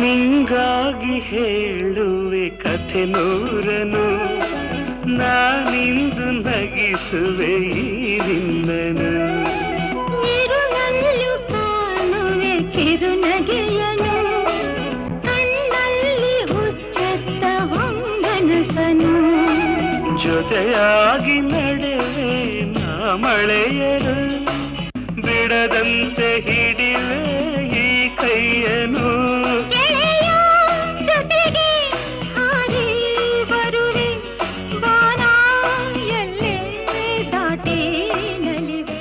ನಿಂಗಾಗಿ ಹೇಳುವೆ ಕಥೆ ನೂರನು, ನಾನಿಂದು ನಗಿಸುವೆ ಈ ನಿನ್ನನು. ಇರುಳಲ್ಲೂ ಕಾಣುವೆ ಕಿರುನಗೆಯನು, ಕಣ್ಣಲ್ಲಿ ಹುಚ್ಚೆತ್ತ ಹೊಂಗನಸನು. ಜೊತೆಯಾಗಿ ನಡೆವೆ ನಾ ಮಳೆಯರು, ಬಿಡದಂತೆ ಹಿಡಿವೆ ಈ ಕೈಯನು. ಜೊತೆಗೆ ಹಾರಿ ಬರುವೆ ಬಾನ ಎಲ್ಲೇ ದಾಟಿ ನಲಿವೆ.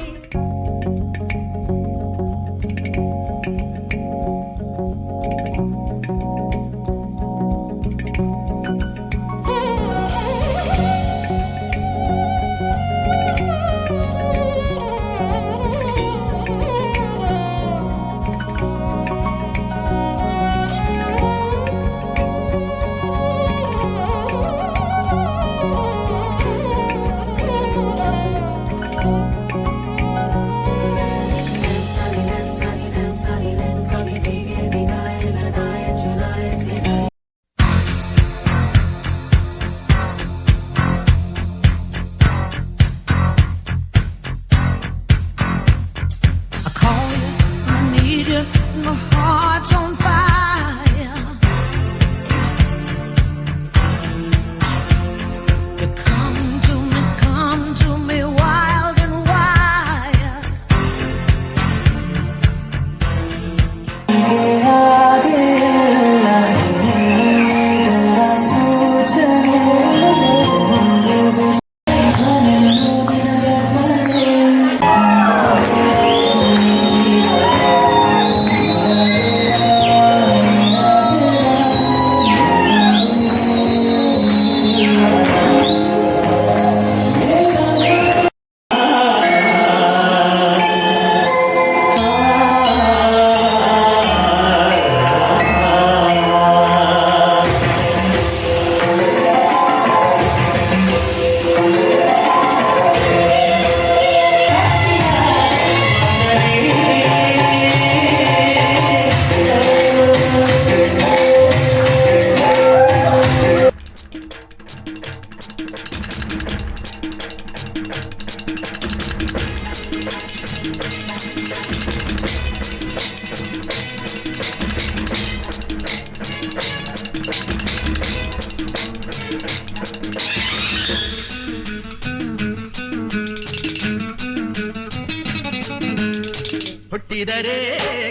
ಹುಟ್ಟಿದರೆ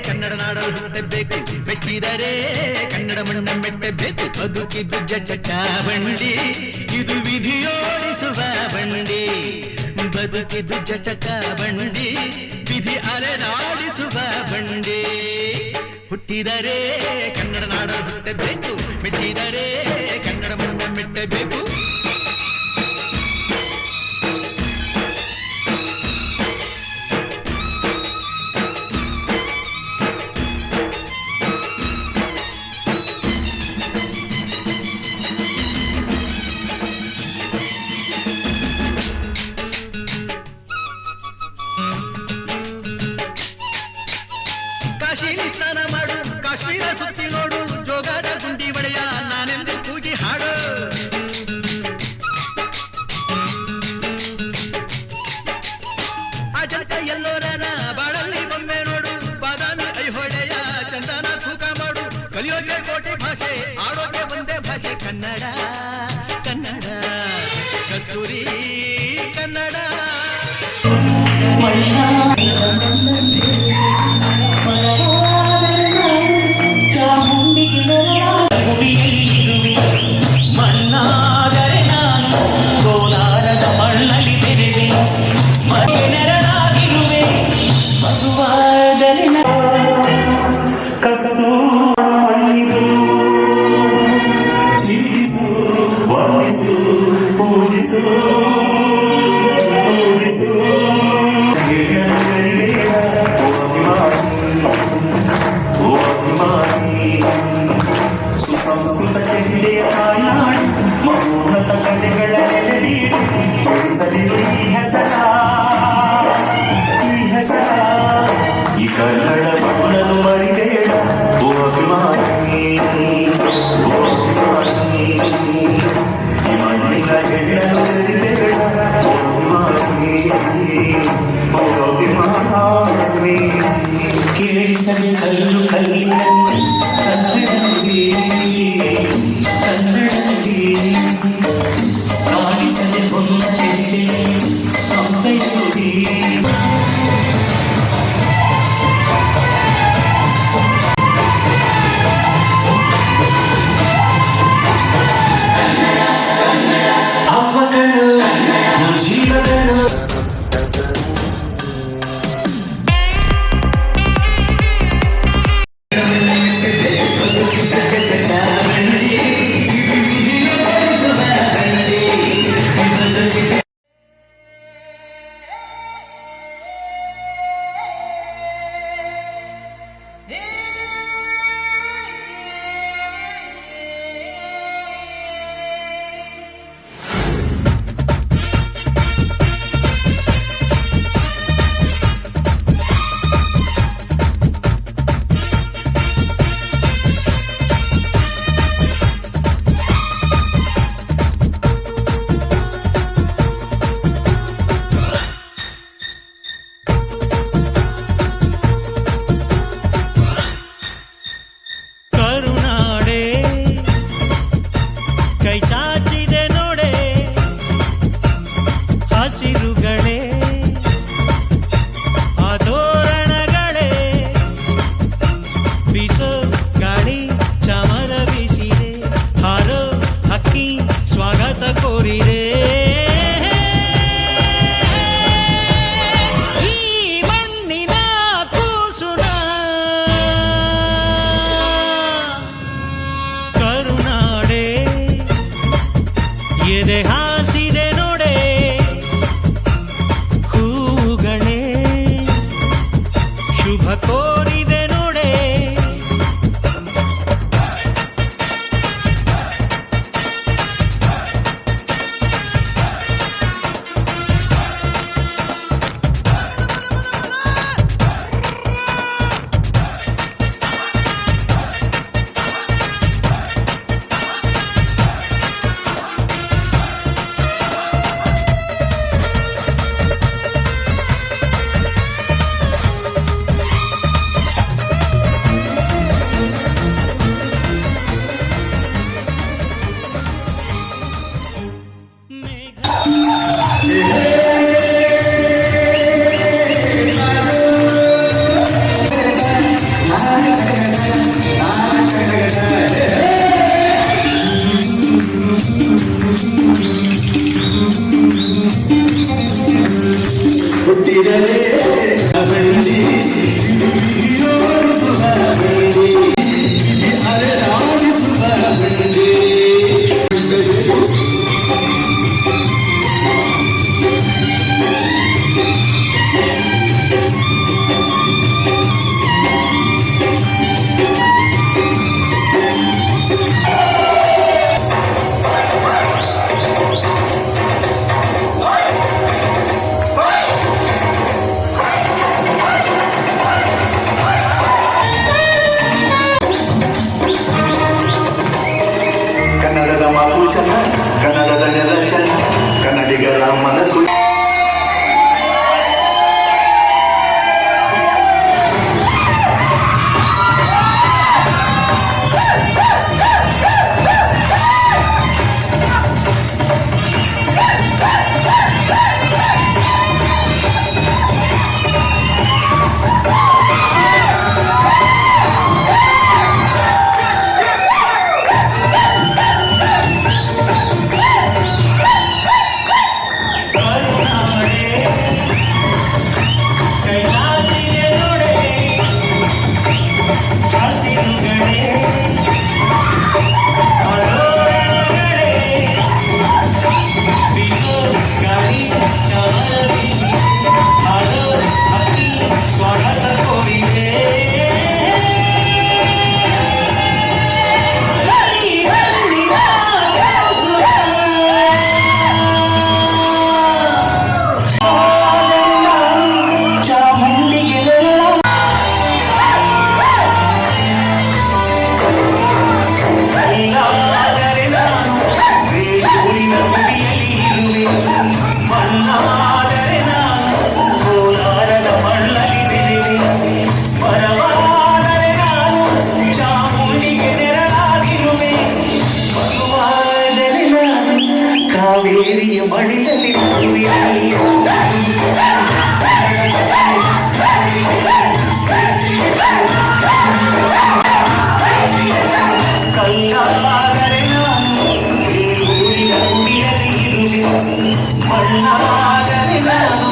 ಕನ್ನಡ ನಾಡಲು ಹುಟ್ಟಬೇಕು, ಮೆಚ್ಚಿದರೆ ಕನ್ನಡ ಮಣ್ಣ ಮೆಟ್ಟಬೇಕು. ಬದುಕಿದ್ದು ಜಟಕ ಬಂಡಿ, ಇದು ವಿಧಿಯೋಡಿಸುವ ಬಂಡಿ. ಬದುಕಿದ್ದು ಜಟಕ ಬಂಡಿ, ವಿಧಿ ಅಲೆದಾಡಿಸುವ ಬಂಡಿ. ಹುಟ್ಟಿದರೆ ಕನ್ನಡ ನಾಡಲು ಹುಟ್ಟಬೇಕು, ಮೆಚ್ಚಿದರೆ ಕನ್ನಡ ಮಣ್ಣ ಮೆಟ್ಟಬೇಕು. ಕಾಶಿಲಿ ಸ್ನಾನ ಮಾಡು, ಕಾಶ್ಮೀರ ಸುತ್ತಿ ನೋಡು, ಜೋಗದ ಗುಂಡಿ ಒಡೆಯ ನಾನೆಂದು ಕೂಗಿ ಹಾಡು. ಅಜಂತ ಎಲ್ಲೋರನ ಬಾಳಲ್ಲಿ ಬೊಮ್ಮೆ ನೋಡು, ಬಾದಾಮಿ ಐಹೊಳೆಯ ಚಂದನ ತೂಕ ಮಾಡು. ಕಲಿಯೋಕೆ ಕೋಟಿ ಭಾಷೆ, ಆಡೋಕೆ ಒಂದೇ ಭಾಷೆ ಕನ್ನಡ. ಕನ್ನಡ ಕಸ್ತೂರಿ ಕನ್ನಡ. ಮಣ್ಣಾದರೆ ನಾನು ಕೋಲಾರದ ಮಣ್ಣಲ್ಲಿ ಬೆರೆದೆ, ನೆರಳಾಗಿರುವೆ ಮಗುವಾದರೆ ಕಸೂಳಿದು. ಚಿಂತಿಸು, ವಂದಿಸು, ಪೂಜಿಸು, ಪೂಜಿಸು. ಸುಸಂಸ್ಕೃತ ಚರಿತೆಯ ತಾಯ್ನಾಡು, ಮಹೋನ್ನತ ಕಲೆಗಳ ನೆಲೆನೀಡು. ಜೋಡಿಸದಿರು ಈ ಹೆಸರ, ಈ ಹೆಸರ. ಈ ಕನ್ನಡ ಮಣ್ಣನ್ನು ಮರಿಬೇಡ ಓ ಅಭಿಮಾನಿ, ಓ ಅಭಿಮಾನಿ. ಈ ಮಣ್ಣಿನ ಹೆಣ್ಣನ್ನು ಮರಿಬೇಡ ಓ ಅಭಿಮಾನಿ, ಓ ಅಭಿಮಾನಿ. ಕೇಳಿಸದೆ ಕಲ್ಲು ಕಲ್ಲಿನಲ್ಲಿ ಕನ್ನಡವೇ, ಕನ್ನಡವೇ. ಕಾಣಿಸದೆ ಹೊನ್ನ ಚೆಂಡೆಯಲ್ಲಿ ಅಂಬೆಯ ಗುಡಿ. ಅವಗಳು ನಮ್ಮ ಜೀವಗಳು. ಕೈ ಚಾಚಿದೆ ನೋಡೆ ಹಸಿರುಗಳೇ, ಆ ತೋರಣಗಳೇ. ಬೀಸೋ ಗಾಳಿ ಚಾಮರ ಬೀಸಿದೆ, ಹಾರೋ ಹಕ್ಕಿ ಸ್ವಾಗತ ಕೋರಿದೆ. ಈ ಮಣ್ಣಿನ ಕೂಸುನ ಕರುನಾಡೆ, ಎದೆ ಹಾಸಿದೆ ನೋಡೆ ಹೂಗಳೇ, ಶುಭ ಕೋರಿದೆ ನೋಡೆ. ಲಾಂಛನ ಕನ್ನಡದ ನೆಲಚನ ಕನ್ನಡಿಗರ ಮನಸ್ಸು ಕಾವೇರಿಯ ಮಡಿಲಲ್ಲಿ ಕಲ್ಲಾದರೆ ನಾನು ಬೇರೂರಿನ ಗುಡಿಯಲ್ಲಿ ಇರುವೆ ಮಣ್ಣಾದರೆ ನಾನು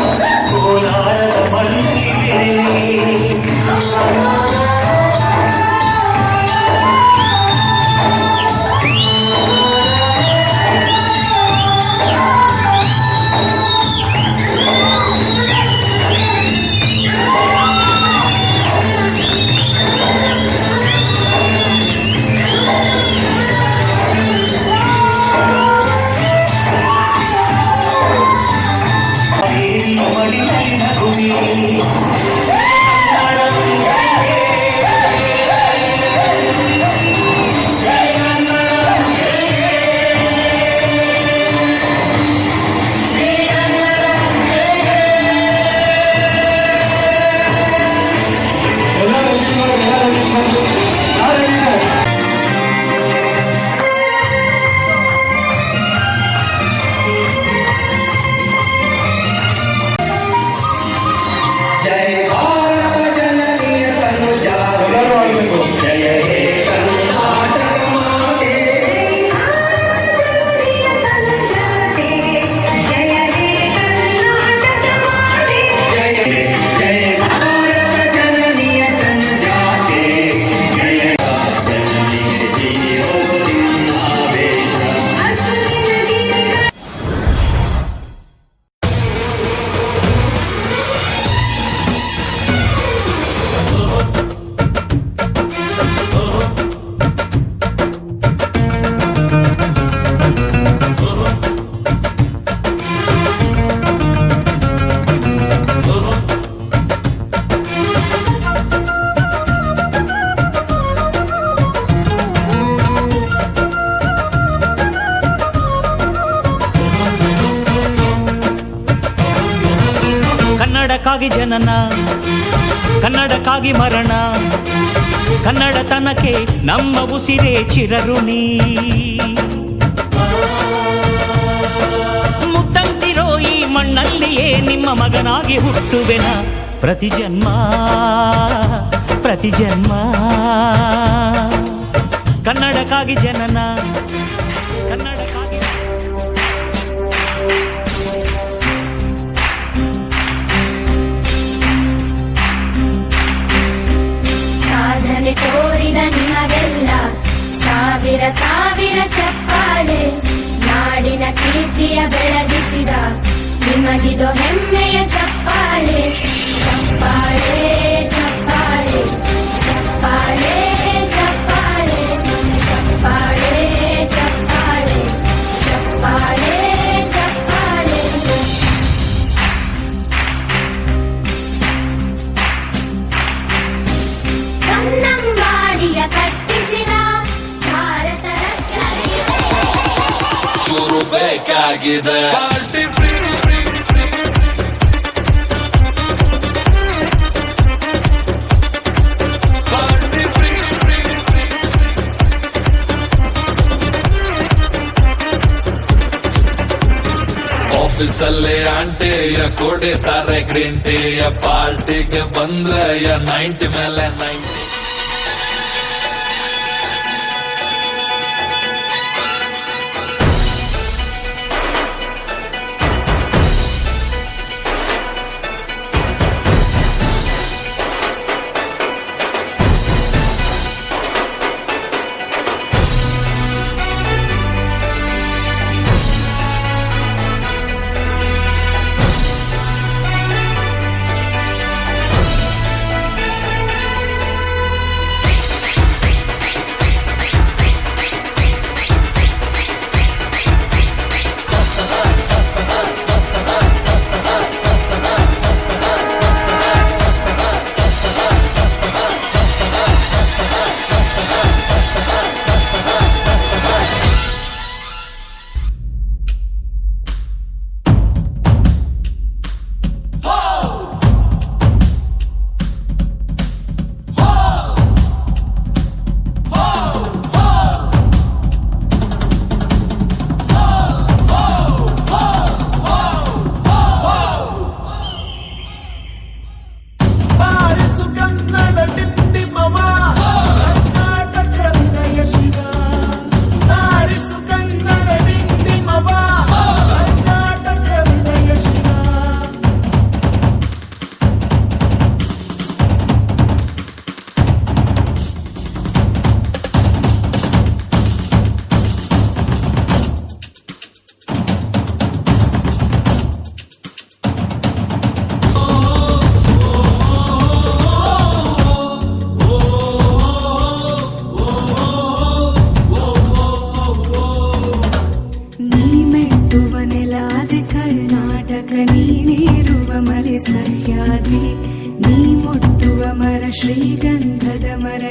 ಕೋಲಾರದ ಮಣ್ಣಲ್ಲಿ ಕನ್ನಡಕ್ಕಾಗಿ ಜನನ ಕನ್ನಡಕ್ಕಾಗಿ ಮರಣ ಕನ್ನಡತನಕ್ಕೆ ನಮ್ಮ ಉಸಿರೇ ಚಿರಋಣಿ ಮುತ್ತಂತಿರೋ ಈ ಮಣ್ಣಲ್ಲಿಯೇ ನಿಮ್ಮ ಮಗನಾಗಿ ಹುಟ್ಟುವೆನ ಪ್ರತಿ ಜನ್ಮ ಪ್ರತಿ ಜನ್ಮ ಕನ್ನಡಕ್ಕಾಗಿ ಜನನ ಕನ್ನಡಕ್ಕಾಗಿ ಸಾಧನೆ ತೋರಿದ ನಿಮಗೆಲ್ಲ ಸಾವಿರ ಸಾವಿರ ಚಪ್ಪಾಳೆ ನಾಡಿನ ಕೀರ್ತಿಯ ಬೆಳಗಿಸಿದ ನಿಮಗಿದು ಹೆಮ್ಮೆಯ ಚಪ್ಪಾಳೆ ಚಪ್ಪಾಳೆ ಚಪ್ಪಾಳೆ ಚಪ್ಪಾಳೆ ಚಪ್ಪಾಳೆ ಚಪ್ಪಾಳೆ ಚಪ್ಪಾಳೆ ಚಪ್ಪಾಳೆ ಚಪ್ಪಾಳೆ ಕನ್ನಂಬಾಡಿಯ ಕಟ್ಟಿಸಿದ ಭಾರತ ರತ್ನ ಬೇಕಾಗಿದೆ ಪಾರ್ಟಿ ಫ್ರೀ ಆಫೀಸಲ್ಲಿ ಆಂಟಿಯ ಕುಡಿತಾರೆ ಗ್ರೀನ್ ಟೀಯ ಪಾರ್ಟಿಗೆ ಬಂದ್ರೆ 90 ಮೇಲೆ 90 ಸಹ್ಯಾದ್ರಿ ನೀ ಮುಟ್ಟುವ ಮರ ಶ್ರೀಗಂಧದ ಮರ